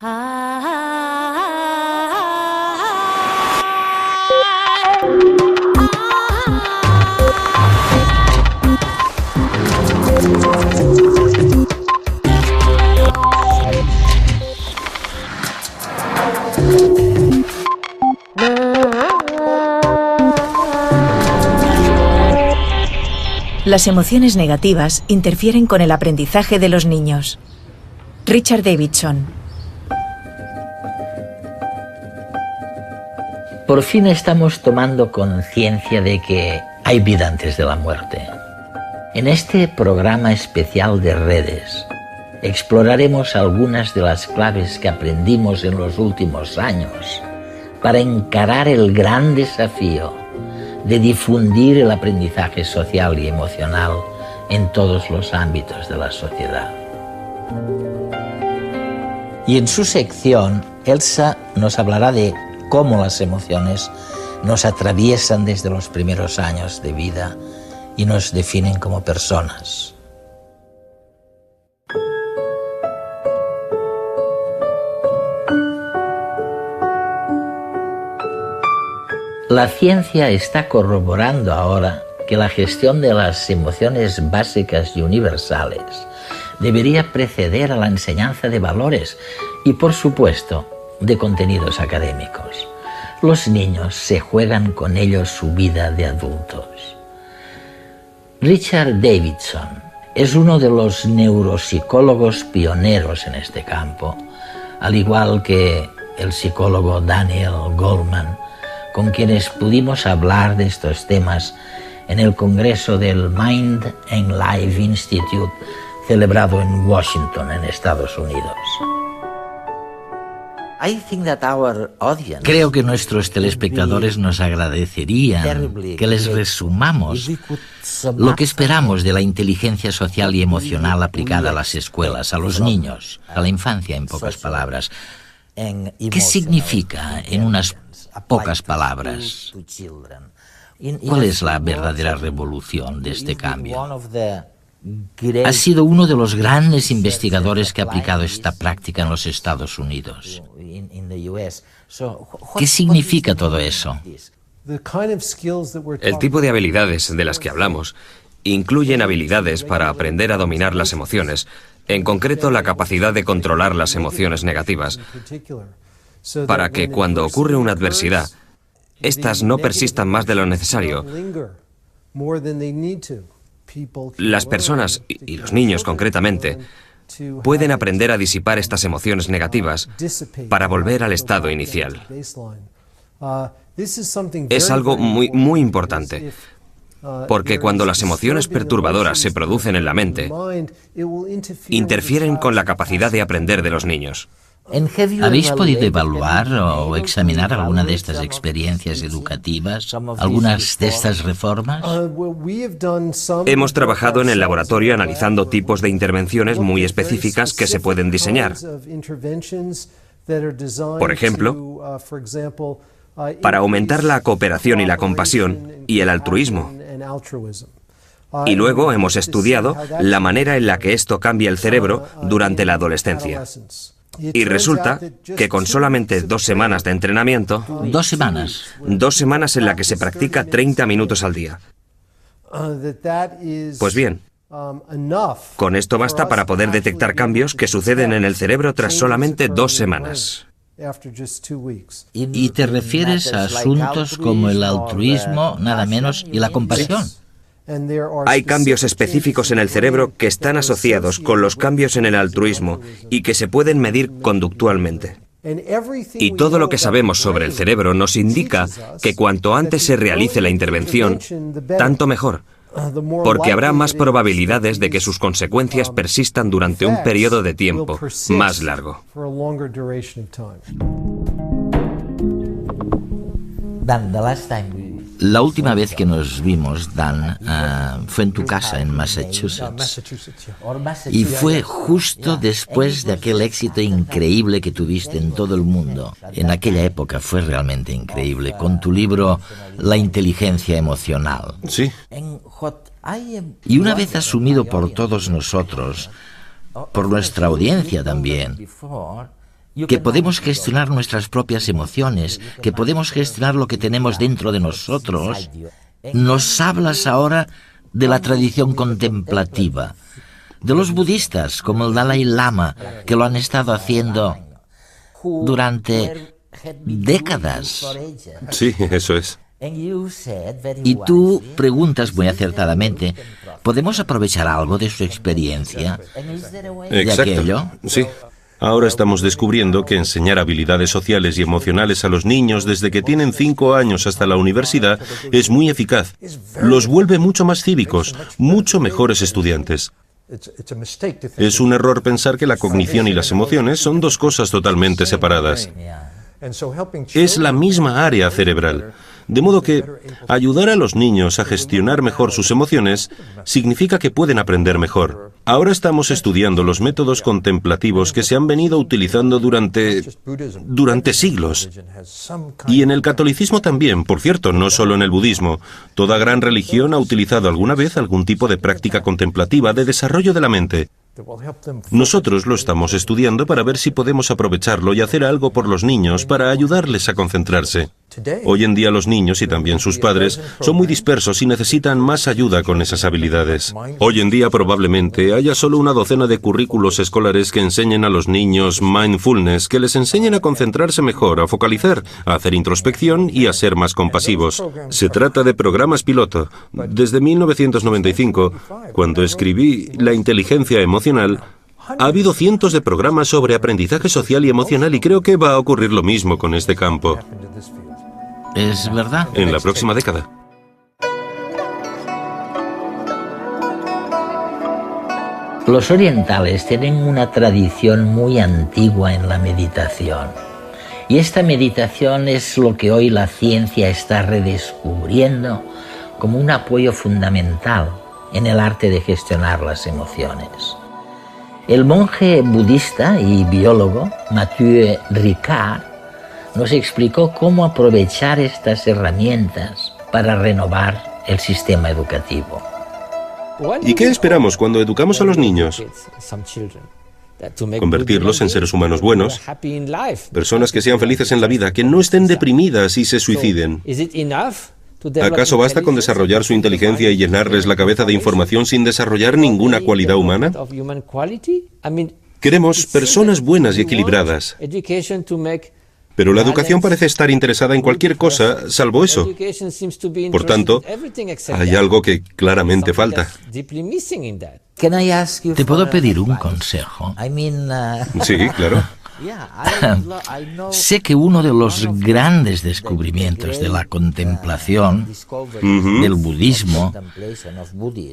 Las emociones negativas interfieren con el aprendizaje de los niños. Richard Davidson. Por fin estamos tomando conciencia de que hay vida antes de la muerte. En este programa especial de redes exploraremos algunas de las claves que aprendimos en los últimos años para encarar el gran desafío de difundir el aprendizaje social y emocional en todos los ámbitos de la sociedad. Y en su sección, Elsa nos hablará de cómo las emociones nos atraviesan desde los primeros años de vida y nos definen como personas. La ciencia está corroborando ahora que la gestión de las emociones básicas y universales debería preceder a la enseñanza de valores y, por supuesto, de contenidos académicos. Los niños se juegan con ellos su vida de adultos. Richard Davidson es uno de los neuropsicólogos pioneros en este campo, al igual que el psicólogo Daniel Goleman, con quienes pudimos hablar de estos temas en el congreso del Mind and Life Institute celebrado en Washington, en Estados Unidos. Creo que nuestros telespectadores nos agradecerían que les resumamos lo que esperamos de la inteligencia social y emocional aplicada a las escuelas, a los niños, a la infancia, en pocas palabras. ¿Qué significa, en unas pocas palabras? ¿Cuál es la verdadera revolución de este cambio? Ha sido uno de los grandes investigadores que ha aplicado esta práctica en los Estados Unidos. ¿Qué significa todo eso? El tipo de habilidades de las que hablamos incluyen habilidades para aprender a dominar las emociones, en concreto la capacidad de controlar las emociones negativas, para que cuando ocurre una adversidad, éstas no persistan más de lo necesario. Las personas, y los niños concretamente, pueden aprender a disipar estas emociones negativas para volver al estado inicial. Es algo muy importante, porque cuando las emociones perturbadoras se producen en la mente, interfieren con la capacidad de aprender de los niños. ¿Habéis podido evaluar o examinar alguna de estas experiencias educativas, algunas de estas reformas? Hemos trabajado en el laboratorio analizando tipos de intervenciones muy específicas que se pueden diseñar. Por ejemplo, para aumentar la cooperación y la compasión y el altruismo. Y luego hemos estudiado la manera en la que esto cambia el cerebro durante la adolescencia. Y resulta que con solamente 2 semanas de entrenamiento... 2 semanas. 2 semanas en la que se practica 30 minutos al día. Pues bien, con esto basta para poder detectar cambios que suceden en el cerebro tras solamente 2 semanas. ¿Y te refieres a asuntos como el altruismo, nada menos, y la compasión? Hay cambios específicos en el cerebro que están asociados con los cambios en el altruismo y que se pueden medir conductualmente. Y todo lo que sabemos sobre el cerebro nos indica que cuanto antes se realice la intervención, tanto mejor, porque habrá más probabilidades de que sus consecuencias persistan durante un periodo de tiempo más largo. La última vez que nos vimos, Dan, fue en tu casa en Massachusetts. Y fue justo después de aquel éxito increíble que tuviste en todo el mundo. En aquella época fue realmente increíble, con tu libro La inteligencia emocional. Sí. Y una vez asumido por todos nosotros, por nuestra audiencia también, que podemos gestionar nuestras propias emociones, que podemos gestionar lo que tenemos dentro de nosotros, nos hablas ahora de la tradición contemplativa, de los budistas como el Dalai Lama, que lo han estado haciendo durante décadas. Sí, eso es. Y tú preguntas muy acertadamente, ¿podemos aprovechar algo de su experiencia? Exacto. ¿De aquello? Sí. Ahora estamos descubriendo que enseñar habilidades sociales y emocionales a los niños desde que tienen 5 años hasta la universidad es muy eficaz. Los vuelve mucho más cívicos, mucho mejores estudiantes. Es un error pensar que la cognición y las emociones son dos cosas totalmente separadas. Es la misma área cerebral. De modo que ayudar a los niños a gestionar mejor sus emociones significa que pueden aprender mejor. Ahora estamos estudiando los métodos contemplativos que se han venido utilizando durante siglos. Y en el catolicismo también, por cierto, no solo en el budismo. Toda gran religión ha utilizado alguna vez algún tipo de práctica contemplativa de desarrollo de la mente. Nosotros lo estamos estudiando para ver si podemos aprovecharlo y hacer algo por los niños para ayudarles a concentrarse. Hoy en día los niños y también sus padres son muy dispersos y necesitan más ayuda con esas habilidades. Hoy en día probablemente haya solo una docena de currículos escolares que enseñen a los niños mindfulness, que les enseñen a concentrarse mejor, a focalizar, a hacer introspección y a ser más compasivos. Se trata de programas piloto. Desde 1995, cuando escribí La inteligencia emocional, ha habido cientos de programas sobre aprendizaje social y emocional y creo que va a ocurrir lo mismo con este campo. ¿Es verdad? En la próxima década. Los orientales tienen una tradición muy antigua en la meditación. Y esta meditación es lo que hoy la ciencia está redescubriendo como un apoyo fundamental en el arte de gestionar las emociones. El monje budista y biólogo Mathieu Ricard nos explicó cómo aprovechar estas herramientas para renovar el sistema educativo. ¿Y qué esperamos cuando educamos a los niños? Convertirlos en seres humanos buenos, personas que sean felices en la vida, que no estén deprimidas y se suiciden. ¿Acaso basta con desarrollar su inteligencia y llenarles la cabeza de información sin desarrollar ninguna cualidad humana? Queremos personas buenas y equilibradas. Pero la educación parece estar interesada en cualquier cosa, salvo eso. Por tanto, hay algo que claramente falta. ¿Te puedo pedir un consejo? Sí, claro. Sé que uno de los grandes descubrimientos de la contemplación, del budismo,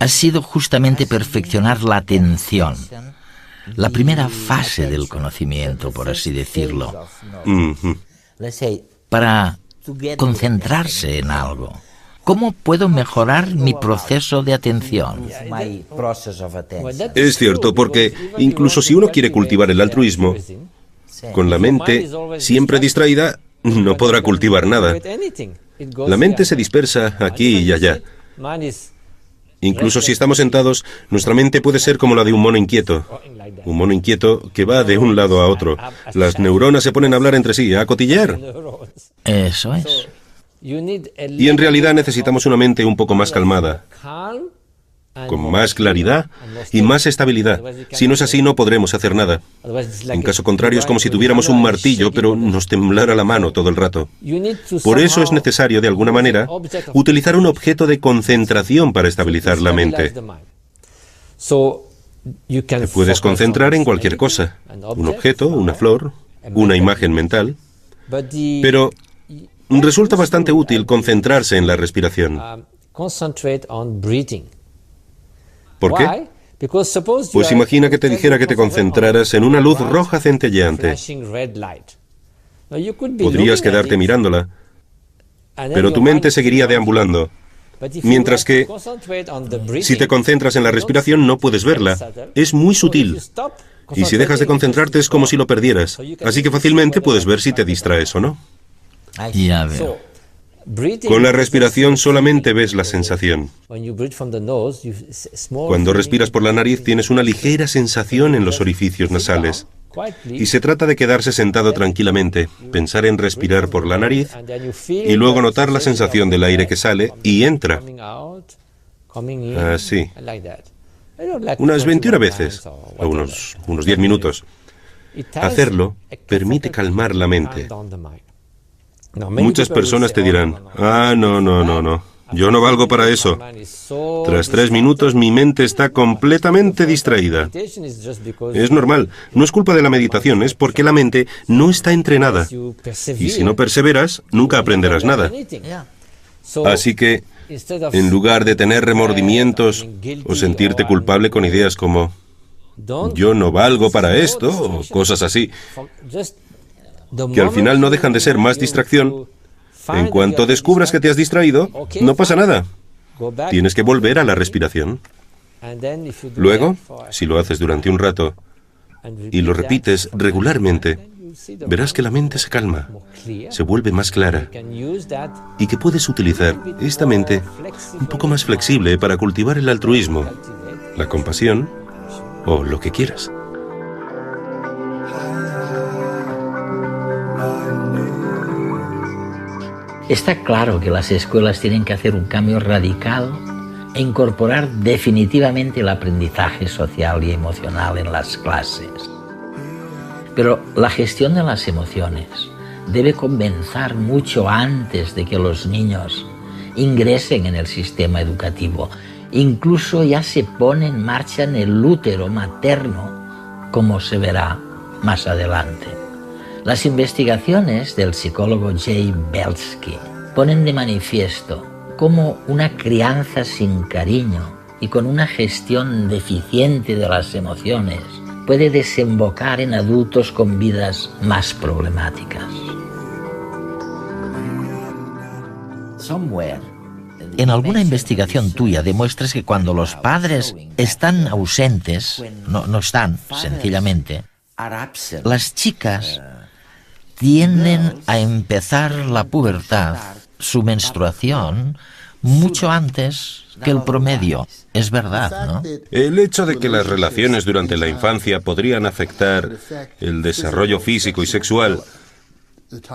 ha sido justamente perfeccionar la atención. La primera fase del conocimiento, por así decirlo, para concentrarse en algo. ¿Cómo puedo mejorar mi proceso de atención? Es cierto, porque incluso si uno quiere cultivar el altruismo, con la mente siempre distraída, no podrá cultivar nada. La mente se dispersa aquí y allá. Incluso si estamos sentados, nuestra mente puede ser como la de un mono inquieto. Un mono inquieto que va de un lado a otro. Las neuronas se ponen a hablar entre sí, a cotillear. Eso es. Y en realidad necesitamos una mente un poco más calmada, con más claridad y más estabilidad. Si no es así, no podremos hacer nada. En caso contrario, es como si tuviéramos un martillo, pero nos temblara la mano todo el rato. Por eso es necesario, de alguna manera, utilizar un objeto de concentración para estabilizar la mente. Te puedes concentrar en cualquier cosa. Un objeto, una flor, una imagen mental. Pero resulta bastante útil concentrarse en la respiración. ¿Por qué? Pues imagina que te dijera que te concentraras en una luz roja centelleante. Podrías quedarte mirándola, pero tu mente seguiría deambulando. Mientras que, si te concentras en la respiración, no puedes verla. Es muy sutil. Y si dejas de concentrarte, es como si lo perdieras. Así que fácilmente puedes ver si te distraes o no. Ya veo. Con la respiración solamente ves la sensación. Cuando respiras por la nariz tienes una ligera sensación en los orificios nasales. Y se trata de quedarse sentado tranquilamente, pensar en respirar por la nariz y luego notar la sensación del aire que sale y entra. Así. Unas 21 veces, o unos 10 minutos. Hacerlo permite calmar la mente. Muchas personas te dirán, no, yo no valgo para eso. Tras 3 minutos mi mente está completamente distraída. Es normal, no es culpa de la meditación, es porque la mente no está entrenada. Y si no perseveras, nunca aprenderás nada. Así que, en lugar de tener remordimientos o sentirte culpable con ideas como yo no valgo para esto o cosas así, que al final no dejan de ser más distracción, en cuanto descubras que te has distraído, no pasa nada. Tienes que volver a la respiración. Luego, si lo haces durante un rato y lo repites regularmente, verás que la mente se calma, se vuelve más clara y que puedes utilizar esta mente un poco más flexible para cultivar el altruismo, la compasión o lo que quieras. Está claro que las escuelas tienen que hacer un cambio radical e incorporar definitivamente el aprendizaje social y emocional en las clases. Pero la gestión de las emociones debe comenzar mucho antes de que los niños ingresen en el sistema educativo. Incluso ya se pone en marcha en el útero materno, como se verá más adelante. Las investigaciones del psicólogo Jay Belsky ponen de manifiesto cómo una crianza sin cariño y con una gestión deficiente de las emociones puede desembocar en adultos con vidas más problemáticas. En alguna investigación tuya demuestras que cuando los padres están ausentes, no están, sencillamente, las chicas tienden a empezar la pubertad, su menstruación, mucho antes que el promedio. Es verdad, ¿no? El hecho de que las relaciones durante la infancia podrían afectar el desarrollo físico y sexual,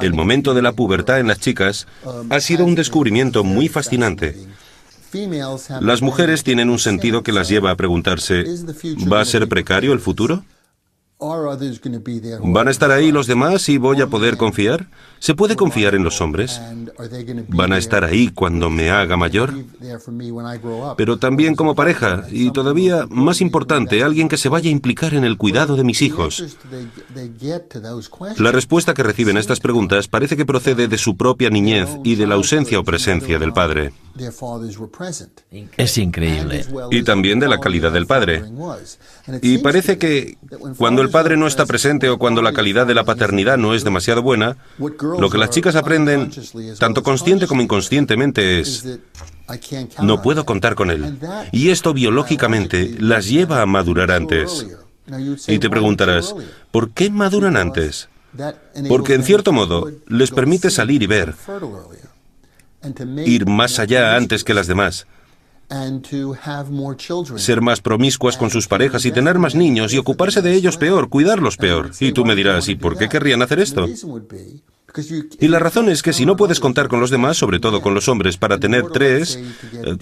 el momento de la pubertad en las chicas, ha sido un descubrimiento muy fascinante. Las mujeres tienen un sentido que las lleva a preguntarse, ¿va a ser precario el futuro? ¿Van a estar ahí los demás y voy a poder confiar? ¿Se puede confiar en los hombres? ¿Van a estar ahí cuando me haga mayor? Pero también como pareja, y todavía más importante, alguien que se vaya a implicar en el cuidado de mis hijos. La respuesta que reciben a estas preguntas parece que procede de su propia niñez y de la ausencia o presencia del padre. Es increíble. Y también de la calidad del padre. Y parece que cuando el padre no está presente o cuando la calidad de la paternidad no es demasiado buena, lo que las chicas aprenden, tanto consciente como inconscientemente, es no puedo contar con él. Y esto biológicamente las lleva a madurar antes. Y te preguntarás, ¿por qué maduran antes? Porque en cierto modo les permite salir y ver, ir más allá antes que las demás, ser más promiscuas con sus parejas y tener más niños y ocuparse de ellos peor, cuidarlos peor. Y tú me dirás, ¿y por qué querrían hacer esto? Y la razón es que si no puedes contar con los demás, sobre todo con los hombres, para tener 3,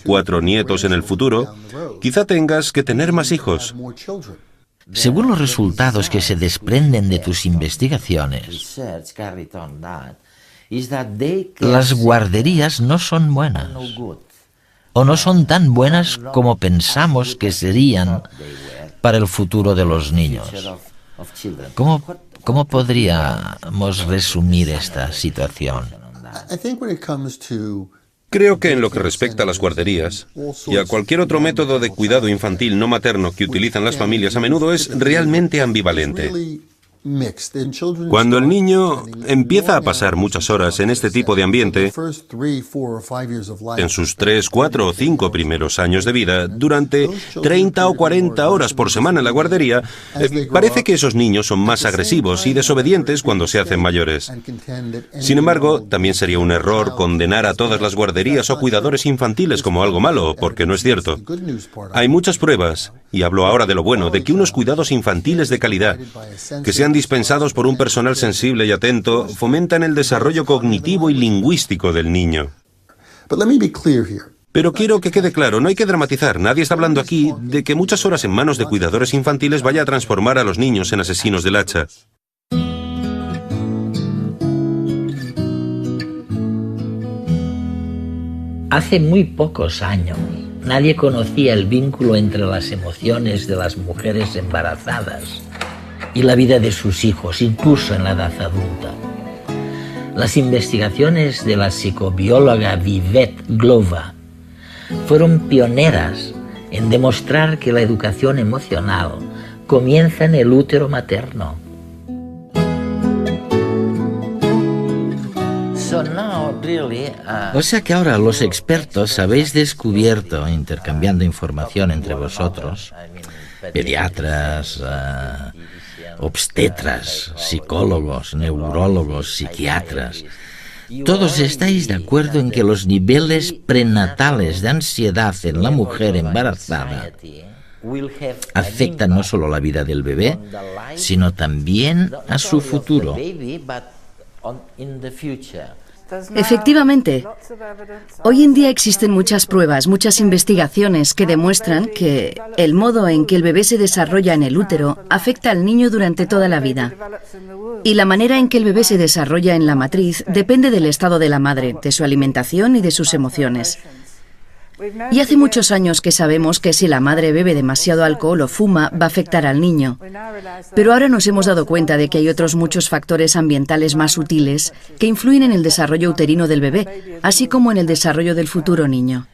4 nietos en el futuro, quizá tengas que tener más hijos. Según los resultados que se desprenden de tus investigaciones, las guarderías no son buenas, o no son tan buenas como pensamos que serían para el futuro de los niños. ¿Cómo podríamos resumir esta situación? Creo que en lo que respecta a las guarderías y a cualquier otro método de cuidado infantil no materno que utilizan las familias, a menudo es realmente ambivalente. Cuando el niño empieza a pasar muchas horas en este tipo de ambiente, en sus 3, 4 o 5 primeros años de vida, durante 30 o 40 horas por semana en la guardería, parece que esos niños son más agresivos y desobedientes cuando se hacen mayores. Sin embargo, también sería un error condenar a todas las guarderías o cuidadores infantiles como algo malo, porque no es cierto. Hay muchas pruebas, y hablo ahora de lo bueno, de que unos cuidados infantiles de calidad, que sean dispensados por un personal sensible y atento, fomentan el desarrollo cognitivo y lingüístico del niño. Pero quiero que quede claro, no hay que dramatizar. Nadie está hablando aquí de que muchas horas en manos de cuidadores infantiles vaya a transformar a los niños en asesinos del hacha. Hace muy pocos años, nadie conocía el vínculo entre las emociones de las mujeres embarazadas y la vida de sus hijos, incluso en la edad adulta. Las investigaciones de la psicobióloga Vivette Glova fueron pioneras en demostrar que la educación emocional comienza en el útero materno. O sea que ahora los expertos habéis descubierto, intercambiando información entre vosotros, pediatras, obstetras, psicólogos, neurólogos, psiquiatras, todos estáis de acuerdo en que los niveles prenatales de ansiedad en la mujer embarazada afectan no solo la vida del bebé, sino también a su futuro. Efectivamente. Hoy en día existen muchas pruebas, muchas investigaciones que demuestran que el modo en que el bebé se desarrolla en el útero afecta al niño durante toda la vida. Y la manera en que el bebé se desarrolla en la matriz depende del estado de la madre, de su alimentación y de sus emociones. Y hace muchos años que sabemos que si la madre bebe demasiado alcohol o fuma, va a afectar al niño. Pero ahora nos hemos dado cuenta de que hay otros muchos factores ambientales más sutiles que influyen en el desarrollo uterino del bebé, así como en el desarrollo del futuro niño.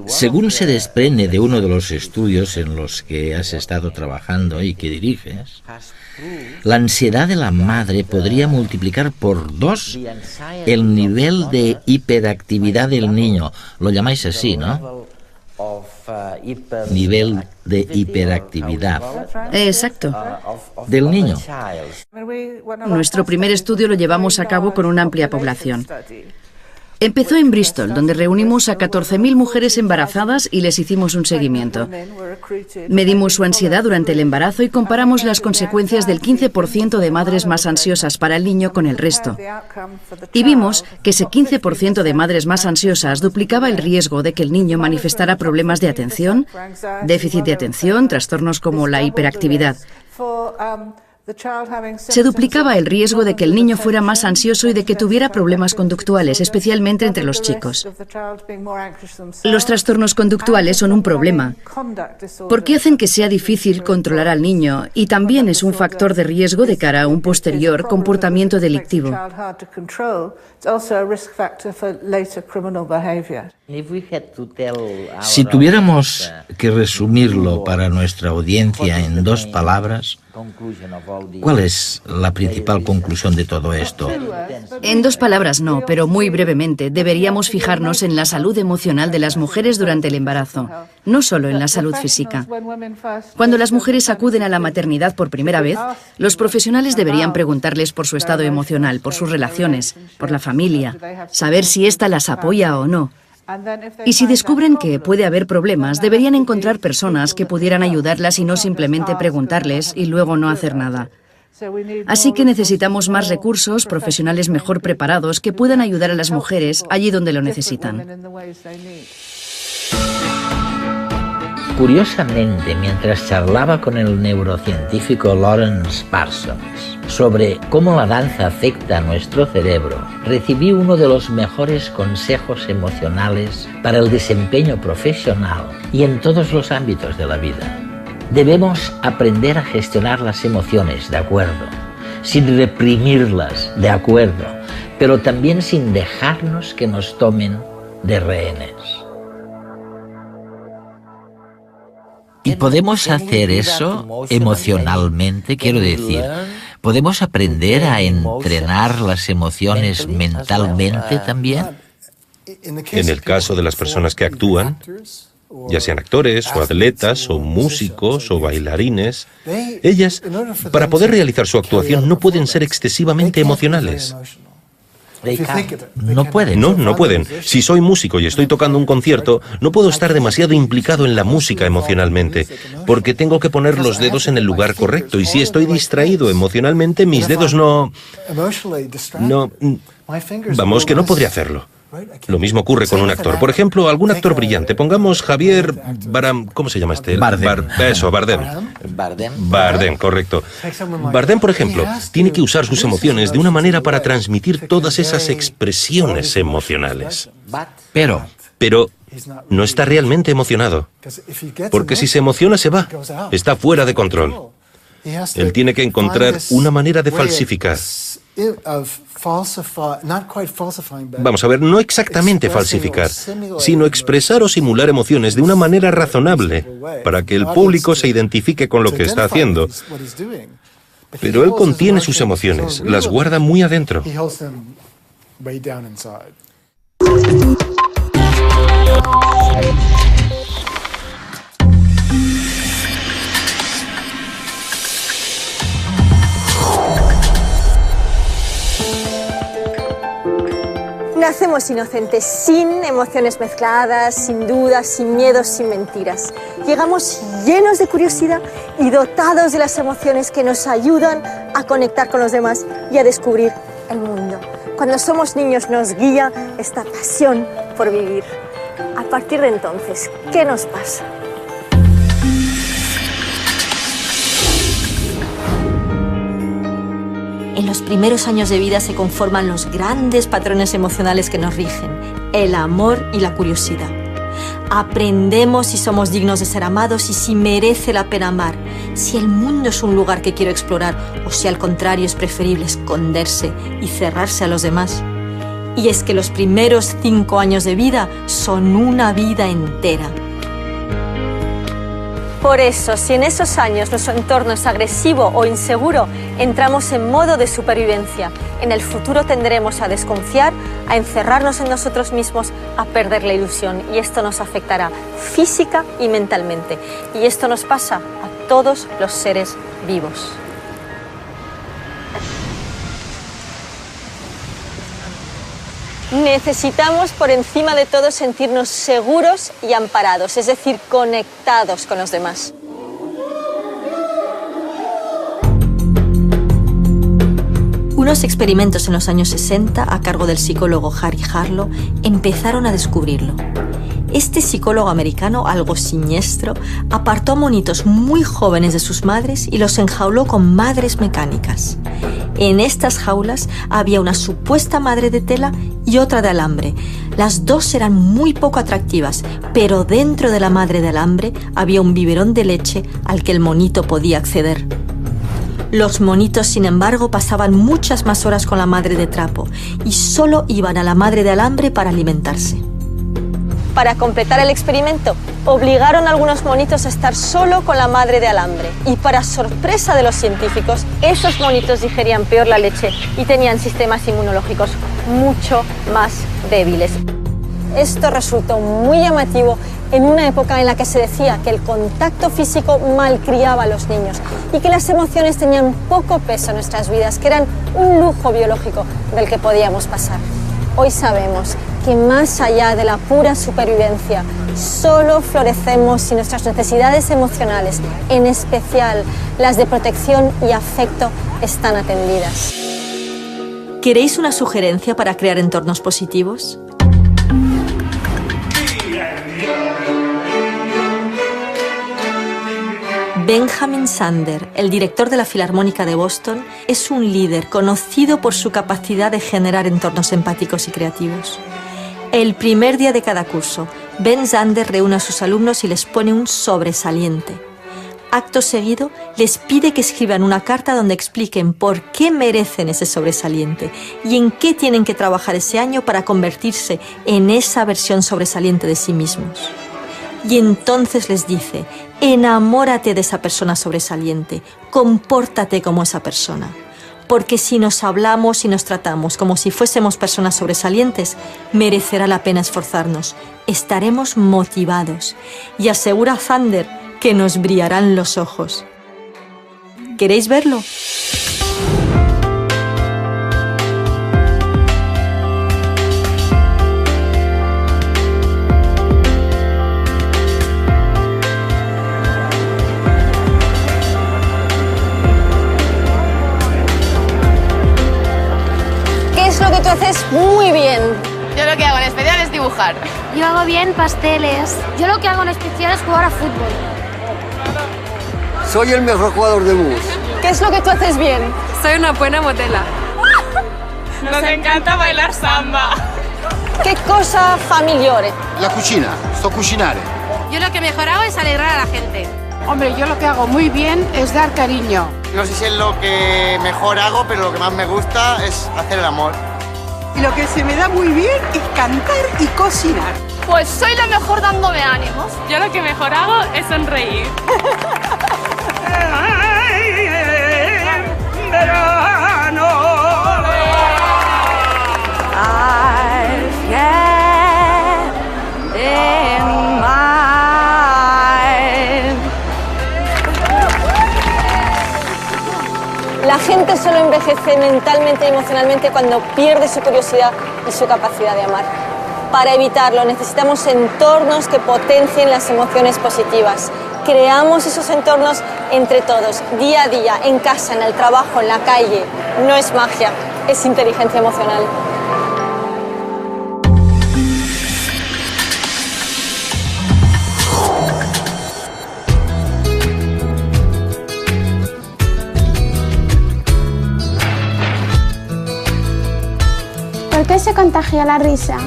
Según se desprende de uno de los estudios en los que has estado trabajando y que diriges, la ansiedad de la madre podría multiplicar por 2 el nivel de hiperactividad del niño. Lo llamáis así, ¿no? Nivel de hiperactividad. Exacto. Del niño. Nuestro primer estudio lo llevamos a cabo con una amplia población. Empezó en Bristol, donde reunimos a 14.000 mujeres embarazadas y les hicimos un seguimiento. Medimos su ansiedad durante el embarazo y comparamos las consecuencias del 15% de madres más ansiosas para el niño con el resto. Y vimos que ese 15% de madres más ansiosas duplicaba el riesgo de que el niño manifestara problemas de atención, déficit de atención, trastornos como la hiperactividad. Se duplicaba el riesgo de que el niño fuera más ansioso y de que tuviera problemas conductuales, especialmente entre los chicos. Los trastornos conductuales son un problema, porque hacen que sea difícil controlar al niño y también es un factor de riesgo de cara a un posterior comportamiento delictivo. Si tuviéramos que resumirlo para nuestra audiencia en 2 palabras, ¿cuál es la principal conclusión de todo esto? En 2 palabras no, pero muy brevemente, deberíamos fijarnos en la salud emocional de las mujeres durante el embarazo, no solo en la salud física. Cuando las mujeres acuden a la maternidad por primera vez, los profesionales deberían preguntarles por su estado emocional, por sus relaciones, por la familia, saber si ésta las apoya o no. Y si descubren que puede haber problemas, deberían encontrar personas que pudieran ayudarlas y no simplemente preguntarles y luego no hacer nada. Así que necesitamos más recursos, profesionales mejor preparados que puedan ayudar a las mujeres allí donde lo necesitan. Curiosamente, mientras charlaba con el neurocientífico Lawrence Parsons sobre cómo la danza afecta a nuestro cerebro, recibí uno de los mejores consejos emocionales para el desempeño profesional y en todos los ámbitos de la vida. Debemos aprender a gestionar las emociones, de acuerdo, sin reprimirlas, de acuerdo, pero también sin dejarnos que nos tomen de rehenes. ¿Y podemos hacer eso emocionalmente? Quiero decir, ¿Podemos aprender a entrenar las emociones mentalmente también? En el caso de las personas que actúan, ya sean actores o atletas o músicos o bailarines, ellas, para poder realizar su actuación, no pueden ser excesivamente emocionales. No pueden. No pueden. Si soy músico y estoy tocando un concierto, no puedo estar demasiado implicado en la música emocionalmente, porque tengo que poner los dedos en el lugar correcto, y si estoy distraído emocionalmente, mis dedos vamos, que no podría hacerlo. Lo mismo ocurre con un actor. Por ejemplo, algún actor brillante. Pongamos Javier Bardem. ¿Cómo se llama este? Bardem. Bardem, correcto. Bardem, por ejemplo, tiene que usar sus emociones de una manera para transmitir todas esas expresiones emocionales. Pero no está realmente emocionado. Porque si se emociona, se va. Está fuera de control. Él tiene que encontrar una manera de falsificar. Vamos a ver, no exactamente falsificar, sino expresar o simular emociones de una manera razonable para que el público se identifique con lo que está haciendo. Pero él contiene sus emociones, las guarda muy adentro. Nacemos inocentes, sin emociones mezcladas, sin dudas, sin miedos, sin mentiras. Llegamos llenos de curiosidad y dotados de las emociones que nos ayudan a conectar con los demás y a descubrir el mundo. Cuando somos niños nos guía esta pasión por vivir. A partir de entonces, ¿qué nos pasa? En los primeros años de vida se conforman los grandes patrones emocionales que nos rigen, el amor y la curiosidad. Aprendemos si somos dignos de ser amados y si merece la pena amar, si el mundo es un lugar que quiero explorar o si al contrario es preferible esconderse y cerrarse a los demás. Y es que los primeros 5 años de vida son una vida entera. Por eso, si en esos años nuestro entorno es agresivo o inseguro, entramos en modo de supervivencia. En el futuro tenderemos a desconfiar, a encerrarnos en nosotros mismos, a perder la ilusión. Y esto nos afectará física y mentalmente. Y esto nos pasa a todos los seres vivos. Necesitamos, por encima de todo, sentirnos seguros y amparados, es decir, conectados con los demás. Unos experimentos en los años 60, a cargo del psicólogo Harry Harlow, empezaron a descubrirlo. Este psicólogo americano, algo siniestro, apartó a monitos muy jóvenes de sus madres y los enjauló con madres mecánicas. En estas jaulas había una supuesta madre de tela y otra de alambre. Las dos eran muy poco atractivas, pero dentro de la madre de alambre había un biberón de leche al que el monito podía acceder. Los monitos, sin embargo, pasaban muchas más horas con la madre de trapo y solo iban a la madre de alambre para alimentarse. Para completar el experimento, obligaron a algunos monitos a estar solo con la madre de alambre. Y para sorpresa de los científicos, esos monitos digerían peor la leche y tenían sistemas inmunológicos mucho más débiles. Esto resultó muy llamativo en una época en la que se decía que el contacto físico malcriaba a los niños y que las emociones tenían poco peso en nuestras vidas, que eran un lujo biológico del que podíamos pasar. Hoy sabemos que más allá de la pura supervivencia, solo florecemos si nuestras necesidades emocionales, en especial las de protección y afecto, están atendidas. ¿Queréis una sugerencia para crear entornos positivos? Benjamin Sander, el director de la Filarmónica de Boston, es un líder conocido por su capacidad de generar entornos empáticos y creativos. El primer día de cada curso, Ben Sander reúne a sus alumnos y les pone un sobresaliente. Acto seguido, les pide que escriban una carta donde expliquen por qué merecen ese sobresaliente y en qué tienen que trabajar ese año para convertirse en esa versión sobresaliente de sí mismos. Y entonces les dice: enamórate de esa persona sobresaliente, compórtate como esa persona. porque si nos hablamos y nos tratamos como si fuésemos personas sobresalientes, merecerá la pena esforzarnos. Estaremos motivados y asegura Thunder que nos brillarán los ojos. ¿Queréis verlo? ¿Qué es lo que tú haces muy bien? Yo lo que hago en especial es dibujar. Yo hago bien pasteles. Yo lo que hago en especial es jugar a fútbol. Soy el mejor jugador de mus. ¿Qué es lo que tú haces bien? Soy una buena modela. Nos encanta bailar samba. ¿Qué cosa familiare? La cucina, sto cucinare. Yo lo que mejor hago es alegrar a la gente. Hombre, yo lo que hago muy bien es dar cariño. No sé si es lo que mejor hago, pero lo que más me gusta es hacer el amor. Y lo que se me da muy bien es cantar y cocinar. Pues soy la mejor dándome ánimos. Yo lo que mejor hago es sonreír. La gente solo envejece mentalmente y emocionalmente cuando pierde su curiosidad y su capacidad de amar. Para evitarlo necesitamos entornos que potencien las emociones positivas. Creamos esos entornos entre todos, día a día, en casa, en el trabajo, en la calle. No es magia, es inteligencia emocional. ¿Por qué se contagia la risa?